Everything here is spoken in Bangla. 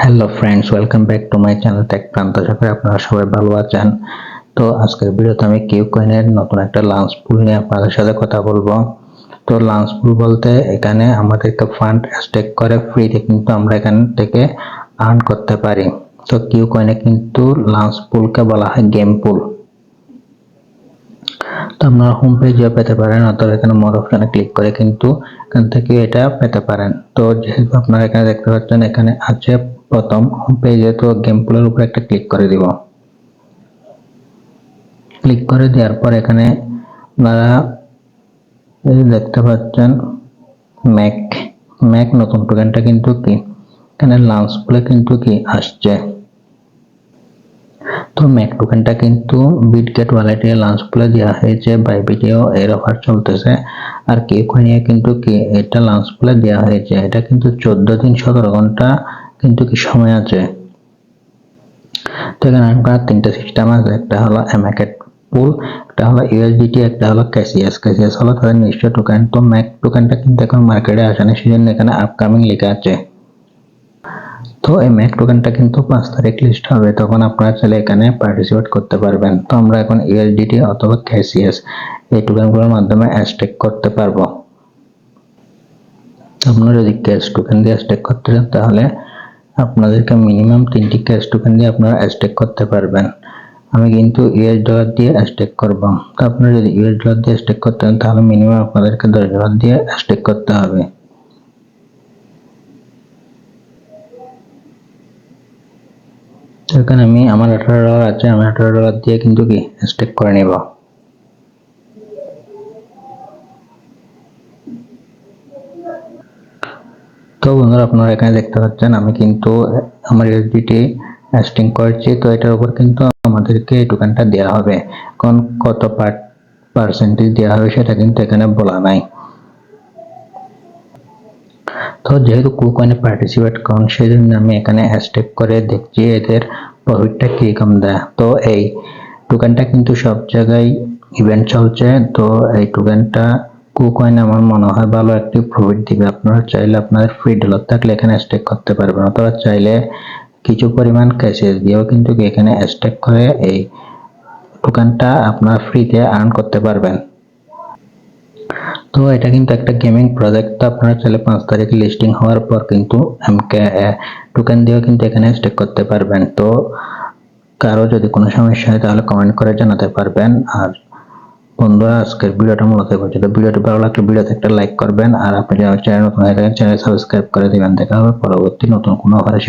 Hello friends, welcome back to my channel tech Pranto. আশা করি আপনারা সবাই ভালো আছেন। তো আজকের ভিডিওতে আমি কিউ কয়েনের নতুন একটা লাঞ্চ পুল নিয়ে আপনাদের সাথে কথা বলবো। তো লাঞ্চ পুল বলতে এখানে আমাদেরকে ফান্ড স্টেক করে ফ্রিতে কিন্তু আমরা এখান থেকে আর্ন করতে পারি। তো কিউ কয়েনে কিন্তু লাঞ্চ পুলকে বলা হয় গেম পুল। তো আপনারা হোম পেজে পেতে পারেন অথবা এখানে মোর অপশনে ক্লিক করে কিন্তু এখান থেকে এটা পেতে পারেন। তো যেহেতু আপনারা এখানে দেখতে পাচ্ছেন এখানে আছে প্রথম হোম পেজে, তো গেম পুলের উপর একটা ক্লিক করে দিব। ক্লিক করে দেওয়ার পর এখানে আপনারা দেখতে পাচ্ছেন ম্যাক ম্যাক নতুন টোকেনটা কিন্তু কি এখানে লাঞ্চ পুলে কিন্তু কি আসছে। তো ম্যাক টোকেনটা কিন্তু বিটগেট ওয়ালেটে লঞ্চ পুলে দেওয়া হয়েছে, বাইবিটেও এর অফার চলতেছে। আর কিউ কয়েনে কিন্তু কি এটা লঞ্চ পুলে দেওয়া হয়েছে, এটা কিন্তু 14 দিন 17 ঘন্টা কিন্তু কি সময় আছে। তো এখানে আপনার তিনটা সিস্টেম আছে, একটা হলো এমএকেট পুল, একটা হলো ইউএসডিটি, একটা হলো ক্যাসিয়াস। ক্যাসিয়াস হলো তাদের নিজস্ব টোকেন। তো ম্যাক টোকেনটা কিন্তু এখন মার্কেটে আসে না, সেজন্য এখানে আপকামিং লেখা আছে। তো এই ম্যাক টোকেনটা কিন্তু 5 তারিখ লিস্ট হবে, তখন আপনারা চাইলে এখানে পার্টিসিপেট করতে পারবেন। তো আমরা এখন ইউএসডিটি অথবা ক্যাসিয়াস এই টোকেনগুলোর মাধ্যমে স্টেক করতে পারবো। আপনারা যদি ক্যাশ টোকেন দিয়ে স্টেক করতে চান তাহলে আপনাদেরকে মিনিমাম 3টি ক্যাশ টোকেন দিয়ে আপনারা স্টেক করতে পারবেন। আমি কিন্তু ইউএস ডলার দিয়ে স্টেক করব। তো আপনারা যদি ইউএস ডলার দিয়ে স্টেক করতে চান তাহলে মিনিমাম আপনাদেরকে $10 দিয়ে স্টেক করতে হবে। এখানে আমি আমার $18 আছে, আমি $18 দিয়ে কিন্তু কি স্টেক করে নেব। তো বন্ধুরা আপনারা এখানে দেখতে পাচ্ছেন আমি কিন্তু আমার ইউএসডিটি স্টেক করছি। তো এটার উপর কিন্তু আমাদেরকে এই টোকেনটা দেওয়া হবে, এখন কত পার্সেন্টেজ দেওয়া হবে সেটা কিন্তু এখানে বলা নাই। তো যেহেতু কুকয়েনে পার্টিসিপেট করুন সেই জন্য আমি এখানে স্টেক করে দেখছি এদের প্রফিটটা কিরকম দেয়। তো এই টোকেনটা কিন্তু সব জায়গায় ইভেন্ট চলছে। তো এই টোকেনটা কুকয়েন আমার মনে হয় ভালো একটি প্রফিট দিবে। আপনারা চাইলে আপনাদের ফ্রি ডলার থাকলে এখানে স্টেক করতে পারবেন, অথবা চাইলে কিছু পরিমাণ ক্যাশেস দিয়েও কিন্তু এখানে স্টেক করে এই টোকেনটা আপনারা ফ্রিতে আর্ন করতে পারবেন। তো এটা কিন্তু একটা গেমিং প্রজেক্ট। তো আপনারা চাইলে 5 তারিখ লিস্টিং হওয়ার পর কিন্তু এমকে টোকেন দিয়েও কিন্তু এখানে স্টেক করতে পারবেন। তো কারো যদি কোনো সমস্যা হয় তাহলে কমেন্ট করে জানাতে পারবেন। আর বন্ধুরা আজকের ভিডিওটা মূলত পর্যন্ত। ভিডিওটি ভালো লাগলে ভিডিওতে একটা লাইক করবেন, আর আপনি যারা চ্যানেল নতুন হয়ে থাকেন চ্যানেল সাবস্ক্রাইব করে দিবেন। দেখা হবে পরবর্তী নতুন কোনো অফারের